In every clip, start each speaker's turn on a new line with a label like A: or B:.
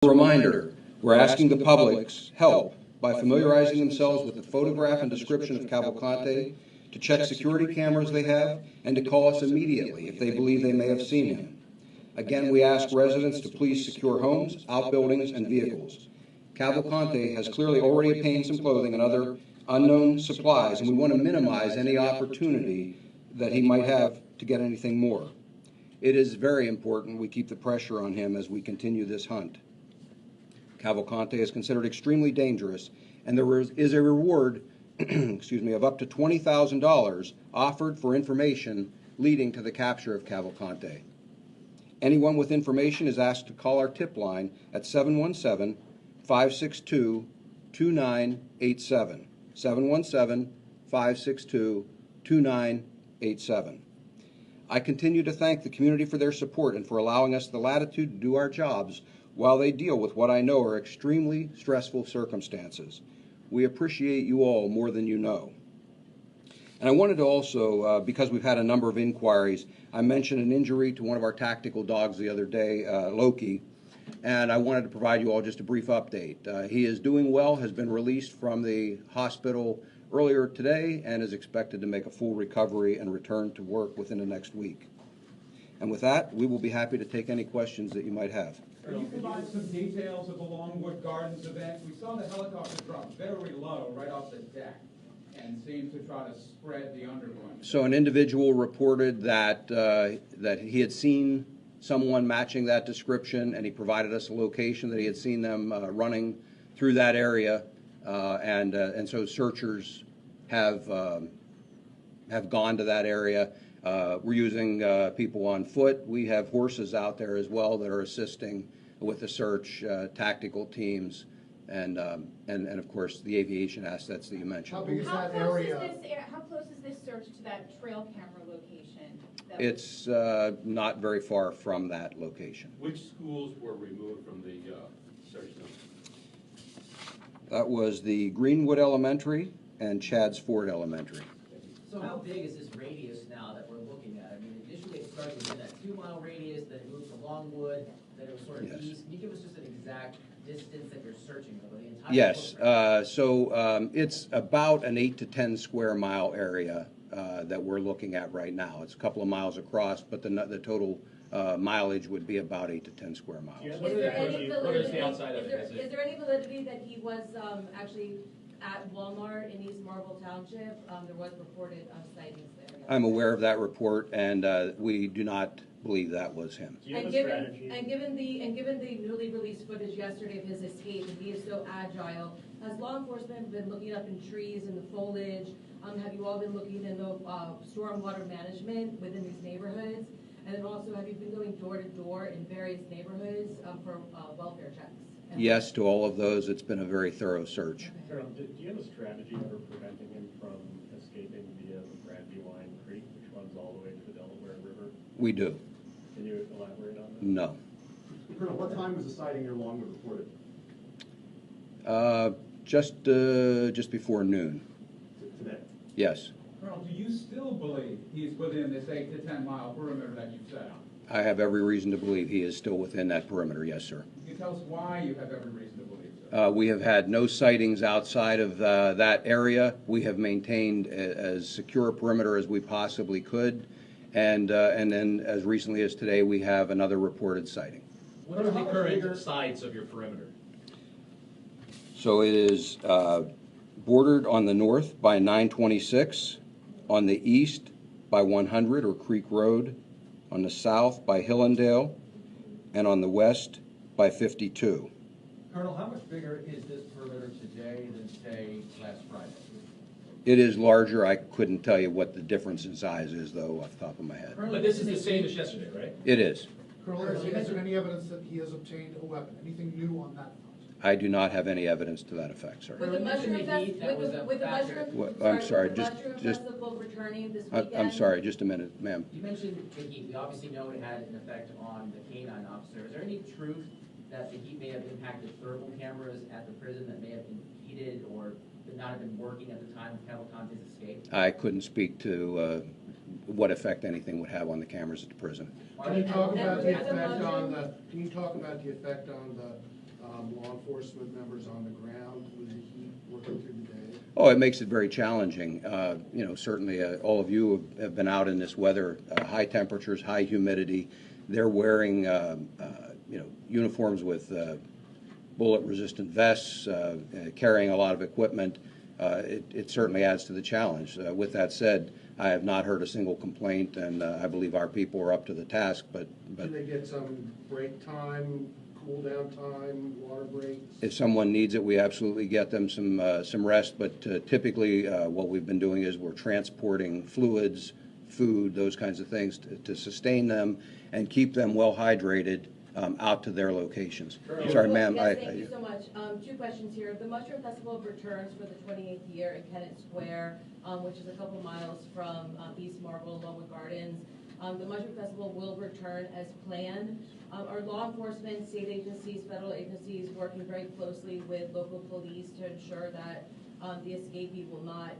A: Reminder, we're asking the public's help by familiarizing themselves with the photograph and description of Cavalcante, to check security cameras they have, and to call us immediately if they believe they may have seen him. Again, we ask residents to please secure homes, outbuildings, and vehicles. Cavalcante has clearly already obtained some clothing and other unknown supplies, and we want to minimize any opportunity that he might have to get anything more. It is very important we keep the pressure on him as we continue this hunt. Cavalcante is considered extremely dangerous, and there is a reward excuse me, of up to $20,000 offered for information leading to the capture of Cavalcante. Anyone with information is asked to call our tip line at 717-562-2987. 717-562-2987. I continue to thank the community for their support and for allowing us the latitude to do our jobs while they deal with what I know are extremely stressful circumstances. We appreciate you all more than you know. And I wanted to also, because we've had a number of inquiries, I mentioned an injury to one of our tactical dogs the other day, Loki, and I wanted to provide you all just a brief update. He is doing well, has been released from the hospital earlier today, and is expected to make a full recovery and return to work within the next week. And with that, we will be happy to take any questions that you might have.
B: Can you provide some details of the Longwood Gardens event? We saw the helicopter drop very low right off the deck and seemed to try to spread the underbrush.
A: So an individual reported that that he had seen someone matching that description, and he provided us a location that he had seen them running through that area, and so searchers have gone to that area. We're using people on foot. We have horses out there as well that are assisting with the search, tactical teams, and of course the aviation assets that you mentioned.
C: How big is that area?
D: How close is this search to that trail camera location?
A: It's not very far from that location.
E: Which schools were removed from the search zone?
A: That was the Greenwood Elementary and Chadds Ford Elementary.
F: So how big is this radius now that we're looking at? I mean, initially it started within that 2-mile radius, then it moved to Longwood, then it was sort of east. Can you give us just an exact distance that you're searching over the entire
A: Yes, so it's about an 8 to 10 square mile area that we're looking at right now. It's a couple of miles across, but the total mileage would be about 8 to 10 square miles.
D: Is there any validity that he was actually at Walmart in East Marlboro Township? There was reported sightings there.
A: I'm aware of that report, and we do not believe that was him.
D: And given the newly released footage yesterday of his escape, and he is so agile, has law enforcement been looking up in trees and the foliage? Have you all been looking into stormwater management within these neighborhoods? And then also, have you been going door to door in various neighborhoods for welfare checks?
A: Yes, to all of those. It's been a very thorough search.
G: Colonel, do you have a strategy for preventing him from escaping via the Bradley Line Creek, which runs all the way to the Delaware River?
A: We do.
G: Can you elaborate on that?
A: No.
C: Colonel, what time was the sighting near Longwood reported?
A: Just before noon.
C: Today?
A: Yes.
B: Colonel, do you still believe he's within this 8 to 10 mile perimeter that you've set out?
A: I have every reason to believe he is still within that perimeter, yes, sir.
B: Can you tell us why you have every reason to believe so?
A: We have had no sightings outside of that area. We have maintained as secure a perimeter as we possibly could, and then as recently as today, we have another reported sighting.
E: What are the current sides of your perimeter?
A: So it is bordered on the north by 926, on the east by 100 or Creek Road, on the south by Hillendale, and on the west by 52.
H: Colonel, how much bigger is this perimeter today than, say, last Friday?
A: It is larger. I couldn't tell you what the difference in size is, though, off the top of my head.
E: But this is the same as yesterday, right?
A: It is.
I: Colonel, is there any evidence that he has obtained a weapon? Anything new on that front?
A: I do not have any evidence to that effect, sir.
D: With the mushroom
A: I'm sorry, just
D: festival returning this weekend?
A: I'm sorry, just a minute, ma'am.
F: You mentioned the heat. We obviously know it had an effect on the canine officer. Is there any truth that the heat may have impacted thermal cameras at the prison that may have been heated or not have been working at the time of Cavalcante's escape?
A: I couldn't speak to what effect anything would have on the cameras at the prison.
I: Can you talk about the effect on the law enforcement members on the ground with the heat working through the day?
A: Oh, it makes it very challenging. Certainly all of you have been out in this weather, high temperatures, high humidity. They're wearing, uniforms with bullet-resistant vests, carrying a lot of equipment. It certainly adds to the challenge. With that said, I have not heard a single complaint, and I believe our people are up to the task. But
I: Do they get some break time, cool down time, water breaks?
A: if someone needs it, we absolutely get them some rest. But typically, what we've been doing is we're transporting fluids, food, those kinds of things to sustain them and keep them well hydrated out to their locations. Sorry, ma'am.
D: Yes, thank you so much. Two questions here. The Mushroom Festival returns for the 28th year in Kennett Square, which is a couple miles from East Marble, Longwood Gardens. The Mushroom Festival will return as planned. Our law enforcement, state agencies, federal agencies working very closely with local police to ensure that the escapee will not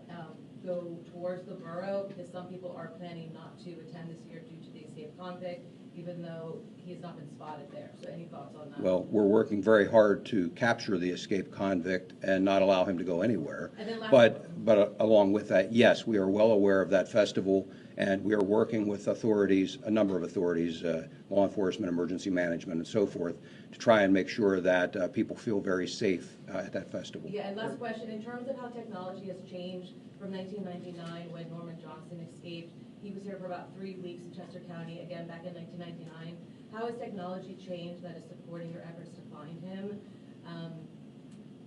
D: go towards the borough, because some people are planning not to attend this year due to the escaped convict, even though he has not been spotted there. So any thoughts on that?
A: Well, we're working very hard to capture the escaped convict and not allow him to go anywhere.
D: And then
A: But along with that, yes, we are well aware of that festival, and we are working with authorities, a number of authorities, law enforcement, emergency management, and so forth, to try and make sure that people feel very safe at that festival.
D: Yeah, and last question, in terms of how technology has changed from 1999 when Norman Johnson escaped, he was here for about 3 weeks in Chester County, again back in 1999. How has technology changed that is supporting your efforts to find him?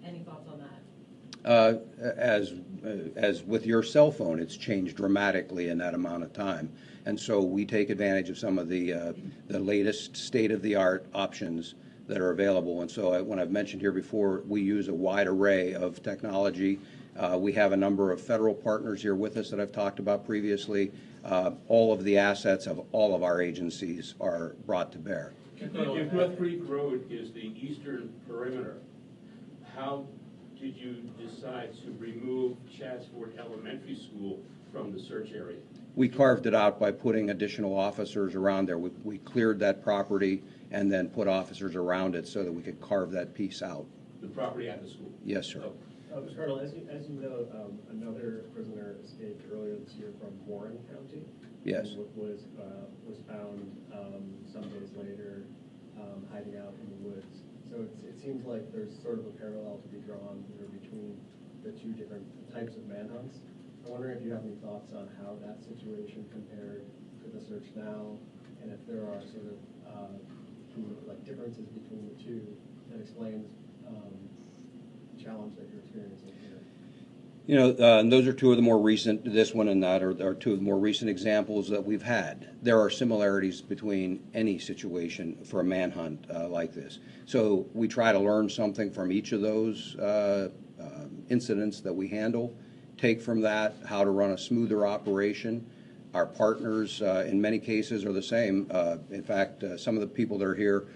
D: Any thoughts on that?
A: As with your cell phone, it's changed dramatically in that amount of time. And so we take advantage of some of the latest state-of-the-art options that are available. And so when I've mentioned here before, we use a wide array of technology. We have a number of federal partners here with us that I've talked about previously. All of the assets of all of our agencies are brought to bear.
E: If North Creek Road is the eastern perimeter, how did you decide to remove Chatsford Elementary School from the search area?
A: We carved it out by putting additional officers around there. We cleared that property and then put officers around it so that we could carve that piece out.
E: The property at the school?
A: Yes, sir.
E: Oh.
G: Mr. Colonel, as you know, another prisoner escaped earlier this year from Warren County.
A: Yes.
G: And was found some days later hiding out in the woods. So it seems like there's sort of a parallel to be drawn here between the two different types of manhunts. I'm wondering if you have any thoughts on how that situation compared to the search now, and if there are sort of like differences between the two that explains the challenge that you're experiencing here.
A: And those are two of the more recent, this one and that are two of the more recent examples that we've had. There are similarities between any situation for a manhunt like this. So we try to learn something from each of those incidents that we handle, take from that how to run a smoother operation. Our partners, in many cases, are the same. In fact, some of the people that are here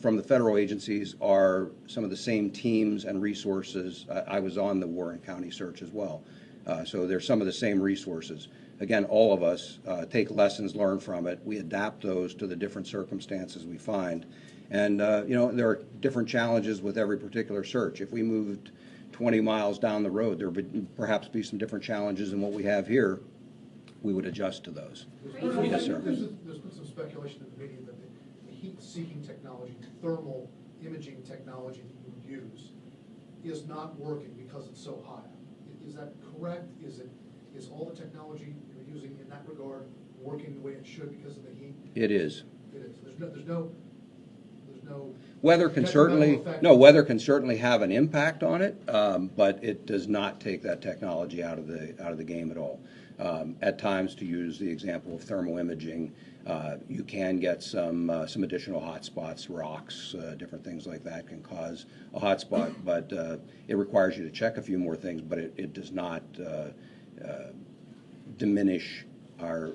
A: from the federal agencies are some of the same teams and resources. I was on the Warren County search as well. So there's some of the same resources. Again, all of us take lessons learned from it. We adapt those to the different circumstances we find. And, there are different challenges with every particular search. If we moved 20 miles down the road, there would perhaps be some different challenges than what we have here. We would adjust to those. Yes, sir.
I: There's been some speculation in the media that the heat-seeking technology, thermal imaging technology that you would use is not working because it's so hot. Is that correct? Is all the technology you're using in that regard working the way it should because of the heat?
A: It is.
I: It is. There's no
A: Weather can certainly have an impact on it, but it does not take that technology out of the game at all. At times, to use the example of thermal imaging, you can get some additional hot spots, rocks, different things like that can cause a hot spot, but it requires you to check a few more things, but it does not diminish our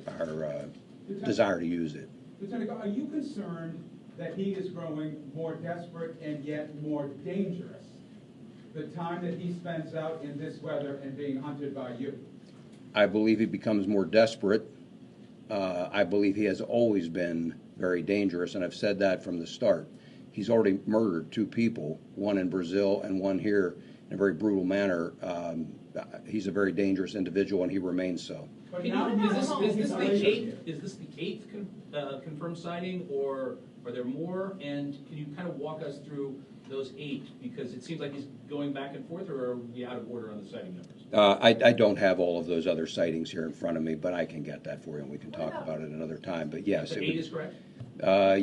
A: desire to use it.
B: Lieutenant, are you concerned that he is growing more desperate and yet more dangerous the time that he spends out in this weather and being hunted by you?
A: I believe he becomes more desperate. I believe he has always been very dangerous, and I've said that from the start. He's already murdered 2 people, one in Brazil and one here in a very brutal manner. He's a very dangerous individual, and he remains so.
B: But
H: Can
B: now
H: you-
B: he's
H: Is this the
B: he's
H: eighth, is this the eighth confirmed sighting, or are there more? And can you kind of walk us through those 8? Because it seems like he's going back and forth, or are we out of order on the sighting numbers?
A: I don't have all of those other sightings here in front of me, but I can get that for you, and we can talk about it another time. But yes,
H: The
A: it
H: 8
A: would,
H: is correct?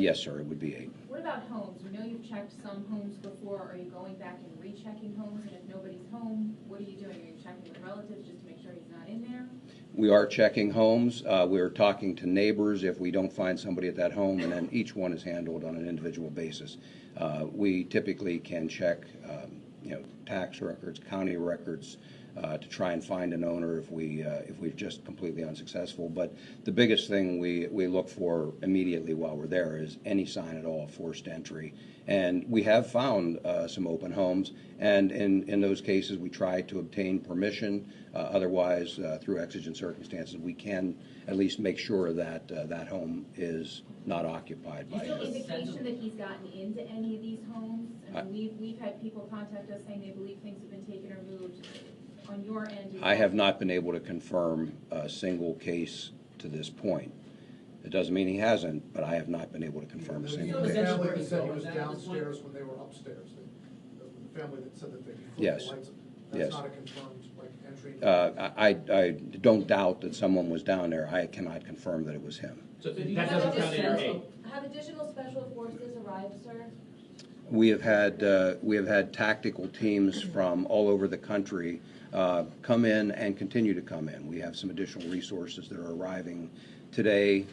A: yes, sir, it would be 8.
J: What about homes? We know you've checked some homes before. Are you going back and rechecking homes? And if nobody's home, what are you doing? Are you checking with relatives just to make sure he's not in there?
A: We are checking homes. We're talking to neighbors if we don't find somebody at that home, and then each one is handled on an individual basis. We typically can check, tax records, county records, to try and find an owner if we're just completely unsuccessful. But the biggest thing we look for immediately while we're there is any sign at all of forced entry. And we have found some open homes, and in those cases we try to obtain permission. Otherwise, through exigent circumstances, we can at least make sure that that home is not occupied by
J: Is there
A: him.
J: indication that he's gotten into any of these homes? I mean, we've had people contact us saying they believe things have been taken or moved. On your end?
A: I have not been able to confirm a single case to this point. It doesn't mean he hasn't, but I have not been able to confirm a single
I: The
A: case.
I: family that said he was downstairs when they were upstairs, the family that said that they flipped
A: Yes.
I: the lights,
A: Yes.
I: that's not a confirmed, entry?
A: I don't doubt that someone was down there. I cannot confirm that it was him.
H: So
D: Do you
H: that
D: have
H: doesn't count in your
D: additional-
H: 8?
D: Have additional special forces arrived, sir?
A: We have had tactical teams from all over the country come in and continue to come in. We have some additional resources that are arriving today,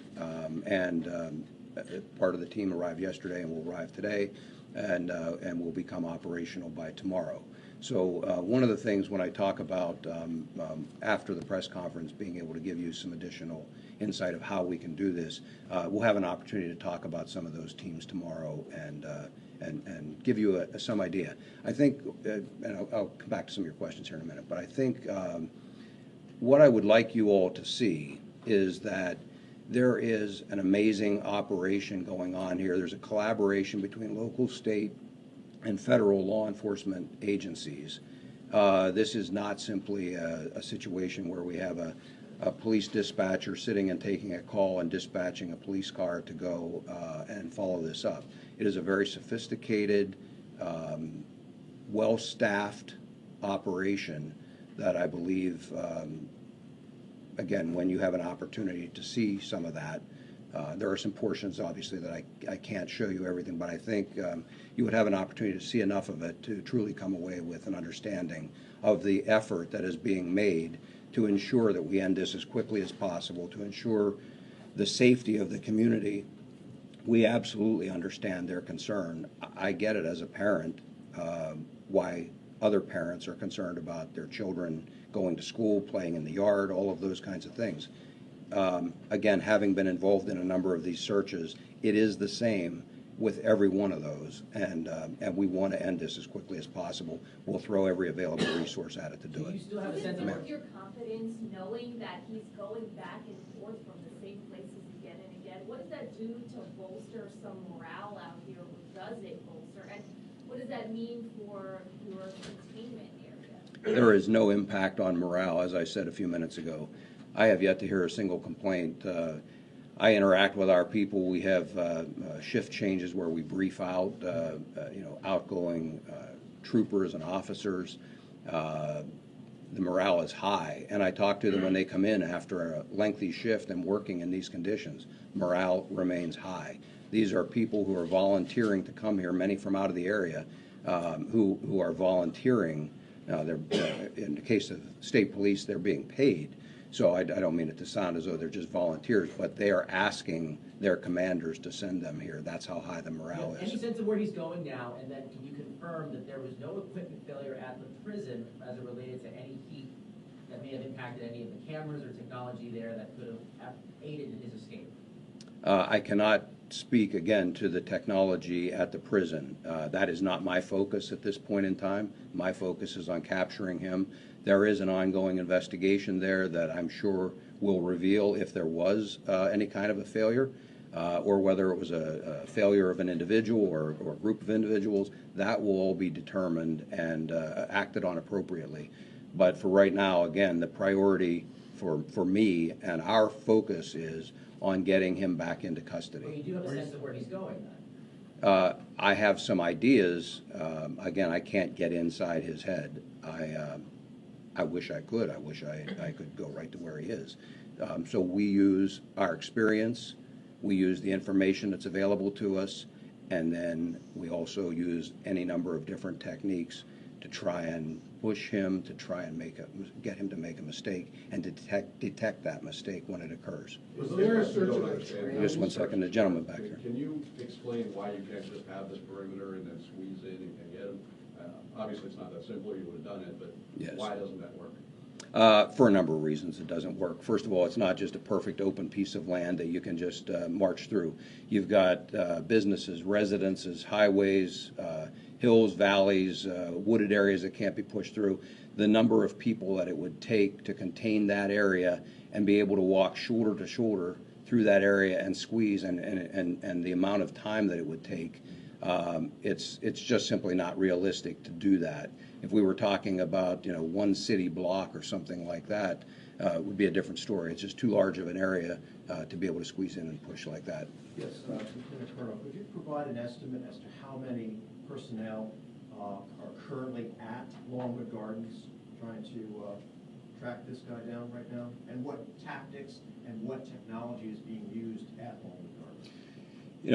A: and part of the team arrived yesterday and will arrive today, and will become operational by tomorrow. So one of the things when I talk about after the press conference being able to give you some additional insight of how we can do this, we'll have an opportunity to talk about some of those teams tomorrow and give you some idea. I think, and I'll come back to some of your questions here in a minute, but I think what I would like you all to see is that there is an amazing operation going on here. There's a collaboration between local, state, and federal law enforcement agencies. This is not simply a situation where we have a police dispatcher sitting and taking a call and dispatching a police car to go and follow this up. It is a very sophisticated, well-staffed operation that I believe, again, when you have an opportunity to see some of that, there are some portions, obviously, that I can't show you everything, but I think you would have an opportunity to see enough of it to truly come away with an understanding of the effort that is being made to ensure that we end this as quickly as possible, to ensure the safety of the community. We absolutely understand their concern. I get it as a parent, why other parents are concerned about their children going to school, playing in the yard, all of those kinds of things. Again, having been involved in a number of these searches, it is the same with every one of those, and we want to end this as quickly as possible. We'll throw every available resource at it to do
F: Do you
A: it.
F: still have a sense of?
J: With your confidence, knowing that he's going back and forth from the same places again and again, what does that do to bolster some morale out here? Does it bolster? And what does that mean for your containment area?
A: There is no impact on morale, as I said a few minutes ago. I have yet to hear a single complaint. I interact with our people. We have shift changes where we brief out, outgoing troopers and officers. The morale is high, and I talk to them when they come in after a lengthy shift and working in these conditions. Morale remains high. These are people who are volunteering to come here, many from out of the area, who are volunteering. In the case of state police, they're being paid. So I don't mean it to sound as though they're just volunteers, but they are asking their commanders to send them here. That's how high the morale
F: Any
A: is.
F: sense of where he's going now, and then can you confirm that there was no equipment failure at the prison as it related to any heat that may have impacted any of the cameras or technology there that could have aided in his escape?
A: I cannot speak again to the technology at the prison. That is not my focus at this point in time. My focus is on capturing him. There is an ongoing investigation there that I'm sure will reveal if there was any kind of a failure. or whether it was a failure of an individual or a group of individuals, that will all be determined and acted on appropriately. But for right now, again, the priority for me and our focus is on getting him back into
F: Well,
A: custody.
F: you do have a sense of where he's going then?
A: I have some ideas. Again, I can't get inside his head. I wish I could. I wish I could go right to where he is. So we use our experience, we use the information that's available to us, and then we also use any number of different techniques to try and push him, to try and get him to make a mistake, and to detect that mistake when it occurs.
C: Was there a search of the
A: Just one second, the gentleman back there.
K: Can you explain why you can't just have this perimeter and then squeeze in and get him? Obviously, it's not that simple, you would have done it, but
A: Yes.
K: why doesn't that work?
A: For a number of reasons, it doesn't work. First of all, it's not just a perfect open piece of land that you can just march through. You've got businesses, residences, highways, hills, valleys, wooded areas that can't be pushed through. The number of people that it would take to contain that area and be able to walk shoulder to shoulder through that area and squeeze, and the amount of time that it would take, it's just simply not realistic to do that. If we were talking about, one city block or something like that, it would be a different story. It's just too large of an area to be able to squeeze in and push like that.
C: Yes, Lieutenant Colonel, could you provide an estimate as to how many personnel are currently at Longwood Gardens trying to track this guy down right now? And what tactics and what technology is being used at Longwood Gardens?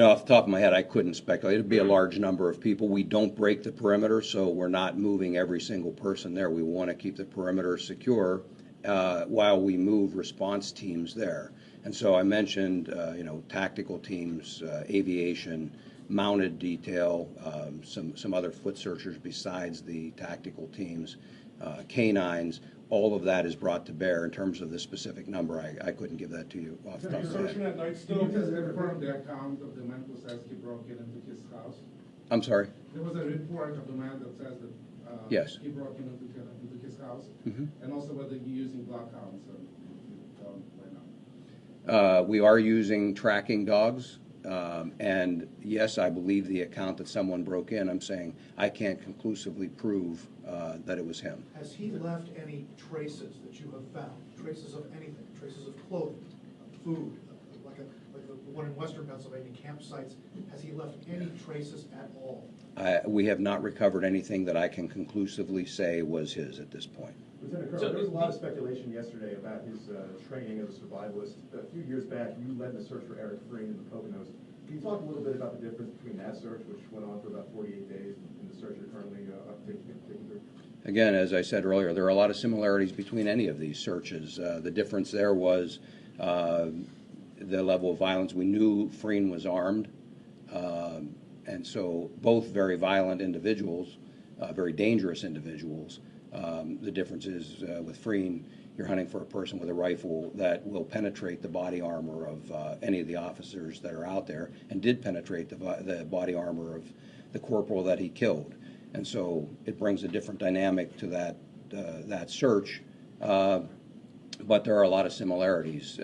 A: Off the top of my head, I couldn't speculate. It'd be a large number of people. We don't break the perimeter, so we're not moving every single person there. We want to keep the perimeter secure while we move response teams there. And so I mentioned, tactical teams, aviation, mounted detail, some other foot searchers besides the tactical teams, canines. All of that is brought to bear. In terms of the specific number, I couldn't give that to you off the top of my head.
K: at night
L: Can you just confirm the account of the man who says he broke in into his house?
A: I'm sorry?
L: There was a report of the man that says that
A: Yes.
L: he broke into his house,
A: Mhm.
L: and also whether you're using bloodhounds right now.
A: We are using tracking dogs, and yes, I believe the account that someone broke in. I'm saying I can't conclusively prove that it was him.
I: Has he left any traces that you have found? Traces of anything? Traces of clothing, food, like the one in Western Pennsylvania, campsites? Has he left any traces at all?
A: We have not recovered anything that I can conclusively say was his at this point.
C: Lieutenant Colonel, there was a lot of speculation yesterday about his training as a survivalist. A few years back, you led the search for Eric Freeman in the Poconos. Can you talk a little bit about the difference between that search, which went on for about 48 days, and the search you're currently taking through?
A: Again, as I said earlier, there are a lot of similarities between any of these searches. The difference there was the level of violence. We knew Freen was armed, and so both very violent individuals, very dangerous individuals. The difference is with Freen, you're hunting for a person with a rifle that will penetrate the body armor of any of the officers that are out there, and did penetrate the body armor of the corporal that he killed. And so it brings a different dynamic to that search. But there are a lot of similarities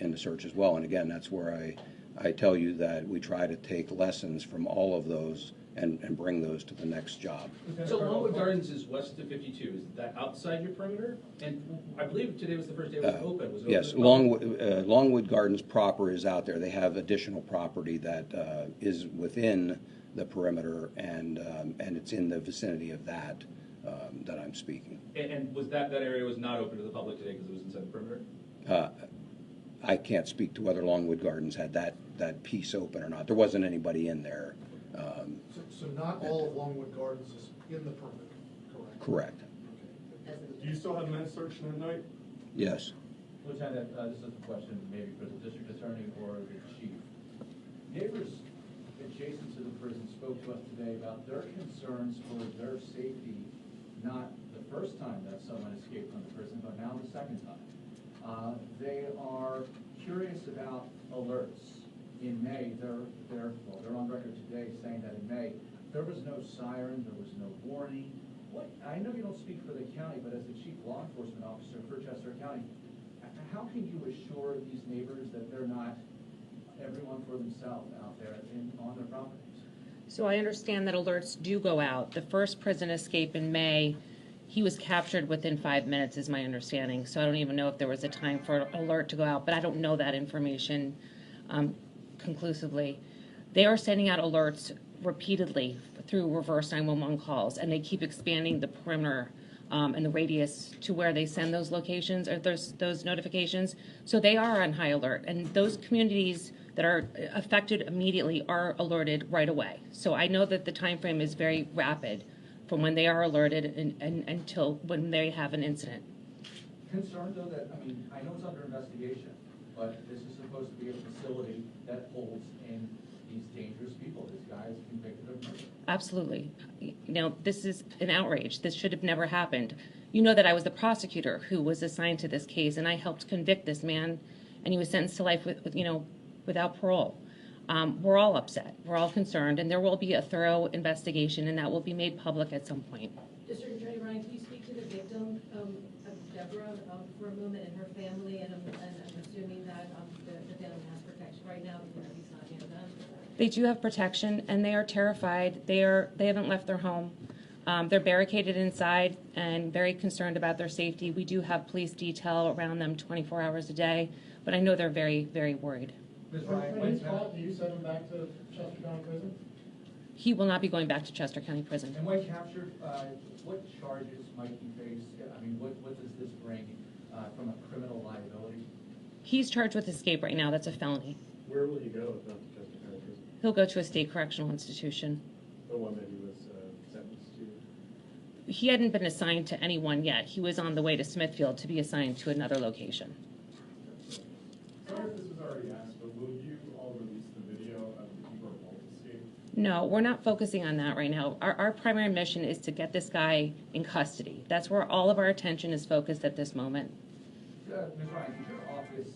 A: in the search as well. And again, that's where I tell you that we try to take lessons from all of those and bring those to the next job.
H: So Longwood Gardens is west of 52. Is that outside your perimeter? And I believe today was the first day it was open. Was it
A: Yes,
H: open?
A: Longwood Gardens proper is out there. They have additional property that is within the perimeter, and it's in the vicinity of that that I'm speaking.
H: And was that area was not open to the public today because it was inside the perimeter?
A: I can't speak to whether Longwood Gardens had that piece open or not. There wasn't anybody in there.
I: So not all of Longwood Gardens is in the perimeter, correct?
A: Correct.
I: Okay.
K: Do you still have men searching at night?
A: Yes.
M: Lieutenant, this is a question maybe for the district attorney or the chief. Neighbors adjacent to the prison spoke to us today about their concerns for their safety, not the first time that someone escaped from the prison, but now the second time. They are curious about alerts. In May, they're on record today saying that in May, there was no siren, there was no warning. I know you don't speak for the county, but as the chief law enforcement officer for Chester County, how can you assure these neighbors that they're not everyone for themselves out there on their properties.
N: So I understand that alerts do go out. The first prison escape in May, he was captured within 5 minutes, is my understanding. So I don't even know if there was a time for an alert to go out, but I don't know that information conclusively. They are sending out alerts repeatedly through reverse 911 calls, and they keep expanding the perimeter and the radius to where they send those locations or those notifications. So they are on high alert, and those communities that are affected immediately are alerted right away. So I know that the time frame is very rapid from when they are alerted and until when they have an incident.
M: Concerned though that, I mean, I know it's under investigation, but this is supposed to be a facility that holds in these dangerous people. This guy is convicted of murder.
N: Absolutely. You know, this is an outrage. This should have never happened. You know that I was the prosecutor who was assigned to this case, and I helped convict this man, and he was sentenced to life without parole. We're all upset. We're all concerned, and there will be a thorough investigation, and that will be made public at some point.
D: District Attorney Ryan, can you speak to the victim of Deborah for a moment and her family? And I'm assuming that the family has protection right now because he's not yet done.
N: They do have protection, and they are terrified. They haven't left their home. They're barricaded inside and very concerned about their safety. We do have police detail around them 24 hours a day, but I know they're very, very worried.
L: Ms. Ryan, when he's caught, do you send him back to Chester County Prison?
N: He will not be going back to Chester County Prison.
M: And when captured, what charges might he face? I mean, what does this bring from a criminal liability?
N: He's charged with escape right now. That's a felony.
G: Where will he go if not to Chester County Prison?
N: He'll go to a state correctional institution.
G: The one that he was sentenced to?
N: He hadn't been assigned to anyone yet. He was on the way to Smithfield to be assigned to another location.
O: Sorry if this was already asked, but will you all release the video of the keeper of vault escape?
N: No, we're not focusing on that right now. Our primary mission is to get this guy in custody. That's where all of our attention is focused at this moment.
M: Ms. Ryan, did your office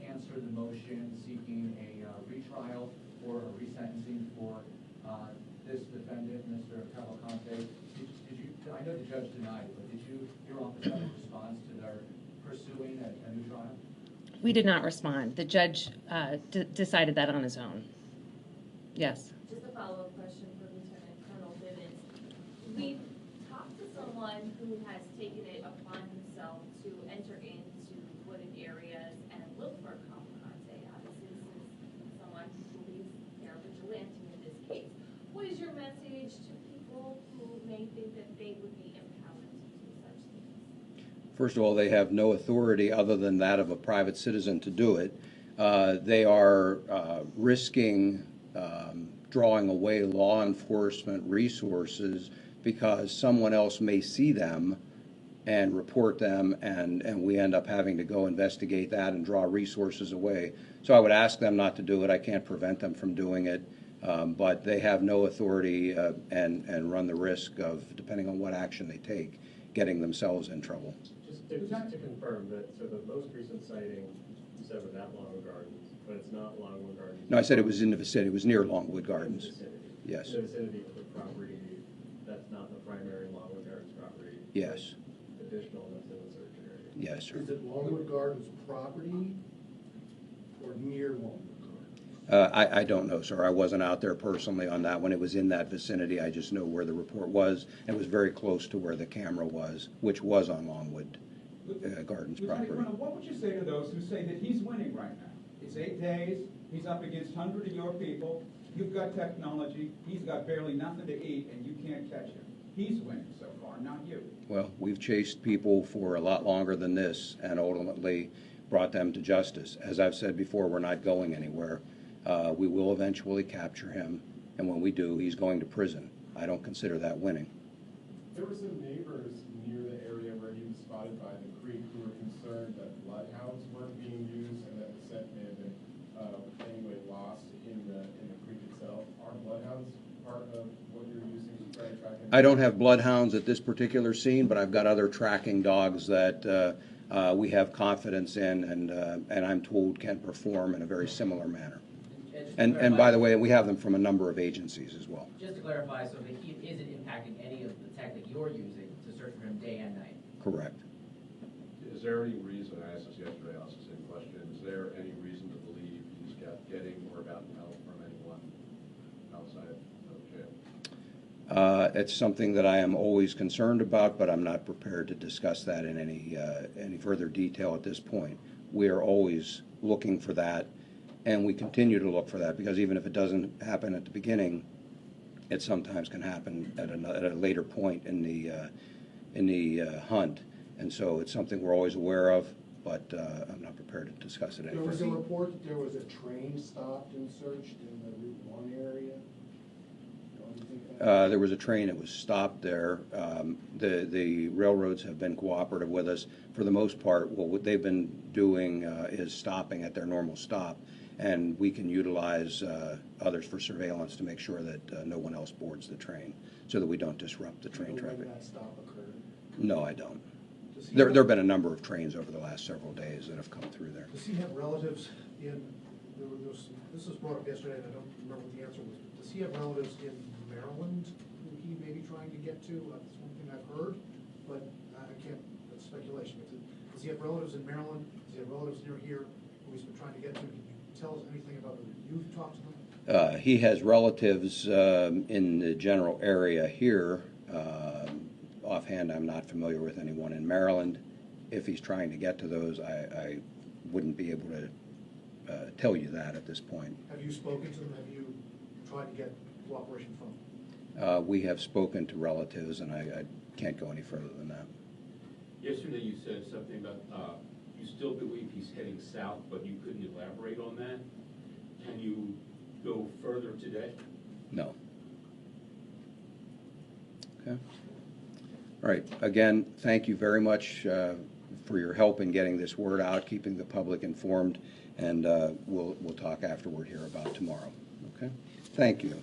M: answer the motion seeking a retrial or a resentencing for this defendant, Mr. Cavalcante? Did you? I know the judge denied it, but did your office have a response to their pursuing a new trial?
N: We did not respond. The judge decided that on his own. Yes.
J: Just a follow-up question for Lieutenant Colonel Bivens. We've talked to someone who has taken it upon himself to enter into wooded areas and look for Cavalcante. Obviously, this is someone who believes they're a vigilante in this case. What is your message to people who may think that they would be empowered to do such things?
A: First of all, they have no authority other than that of a private citizen to do it. They are risking drawing away law enforcement resources because someone else may see them and report them, and we end up having to go investigate that and draw resources away. So I would ask them not to do it. I can't prevent them from doing it, but they have no authority and run the risk of, depending on what action they take, getting themselves in trouble.
G: Just to confirm that, so the most recent sighting, you said was at Longwood Gardens, but it's not Longwood Gardens?
A: No, I said it was in the vicinity. It was near Longwood Gardens.
G: In the vicinity?
A: Yes.
G: In the vicinity of the property, that's not the primary Longwood Gardens property?
A: Yes.
G: Additional, that's in the search area?
A: Yes, sir.
I: Is it Longwood Gardens property or near Longwood Gardens?
A: I don't know, sir. I wasn't out there personally on that one. It was in that vicinity. I just know where the report was. It was very close to where the camera was, which was on Longwood Gardens property.
B: Lieutenant, what would you say to those who say that he's winning right now? It's 8 days, he's up against hundreds of your people, you've got technology, he's got barely nothing to eat, and you can't catch him. He's winning so far, not you.
A: Well, we've chased people for a lot longer than this and ultimately brought them to justice. As I've said before, we're not going anywhere. We will eventually capture him, and when we do, he's going to prison. I don't consider that winning.
O: There were some neighbors near the area where he was spotted by the creek who were concerned that bloodhounds weren't being used and that the scent may have been anyway lost in the creek itself. Are bloodhounds part of what you're using to try to track him?
A: I don't have bloodhounds at this particular scene, but I've got other tracking dogs that we have confidence in and I'm told can perform in a very similar manner. And by the way, we have them from a number of agencies as well.
F: Just to clarify, so the heat isn't impacting any of the tech that you're using to search for him day and night?
A: Correct.
K: Is there any reason, I asked this yesterday, I asked the same question, is there any reason to believe he's getting or gotten help from anyone outside of jail?
A: It's something that I am always concerned about, but I'm not prepared to discuss that in any further detail at this point. We are always looking for that, and we continue to look for that, because even if it doesn't happen at the beginning, it sometimes can happen at a later point in the hunt. And so it's something we're always aware of, but I'm not prepared to discuss it any
L: There was a
A: further.
L: report that there was a train stopped and searched in the Route 1 area. Don't you think that?
A: There was a train that was stopped there. The railroads have been cooperative with us. For the most part, what they've been doing is stopping at their normal stop, and we can utilize others for surveillance to make sure that no one else boards the train, so that we don't disrupt the train
L: Do you know
A: traffic.
L: when that stop occurred?
A: No, I don't.
I: Does he
A: There
I: have-
A: have been a number of trains over the last several days that have come through there.
I: Does he have relatives in, this was brought up yesterday, and I don't remember what the answer was, but does he have relatives in Maryland who he may be trying to get to? That's one thing I've heard, but I can't, that's speculation. But does he have relatives in Maryland? Does he have relatives near here who he's been trying to get to? Can you tell us anything about whether you've talked to them?
A: He has relatives in the general area here. Offhand, I'm not familiar with anyone in Maryland. If he's trying to get to those, I wouldn't be able to tell you that at this point.
I: Have you spoken to them? Have you tried to get cooperation from them?
A: We have spoken to relatives, and I can't go any further than that.
E: Yesterday you said something about, you still believe he's heading south, but you couldn't elaborate on that. Can you go further today?
A: No. Okay. All right. Again, thank you very much for your help in getting this word out, keeping the public informed, and we'll talk afterward here about tomorrow. Okay? Thank you.